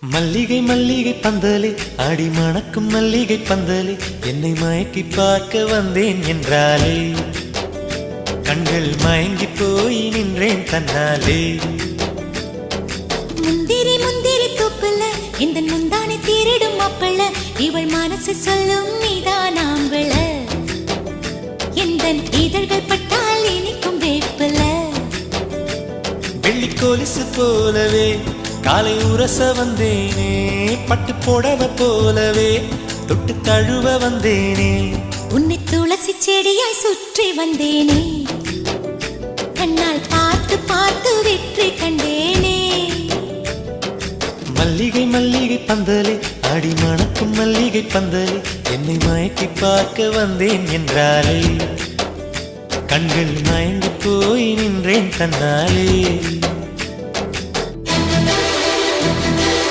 மல்லிகை மல்லிகை பந்தலே அடி மணக்கும் மல்லிகை பந்தலே என்னை மயக்கி பார்க்க வந்தேன் என்றாலே கண்கள் மயங்கி போய் நின்றேன் தன்னாலே. முந்திரி முந்திரி தூப்புல இந்த முந்தானை திருடும் மாப்பிள்ள இவள் மனசு சொல்லும் நீதான் ஆம்பள எந்த இதழ்கள் பட்டால் இனிக்கும் வேப்பில வெள்ளி கொலுசு போலவே காலை உரச வந்தேனே பட்டு போடவ போலவே தொட்டு தழுவ வந்தேனே உன்னை துளசி செடியாய் சுற்றி வந்தேனே கண்ணால் பார்த்து பார்த்து வெற்றி கண்டேனே. மல்லிகை மல்லிகை பந்தலே அடி மணக்கும் மல்லிகை பந்தலே என்னை மயக்கி பார்க்க வந்தேன் என்றாலே கண்கள் மயங்கி போய் நின்றேன் தன்னாலே.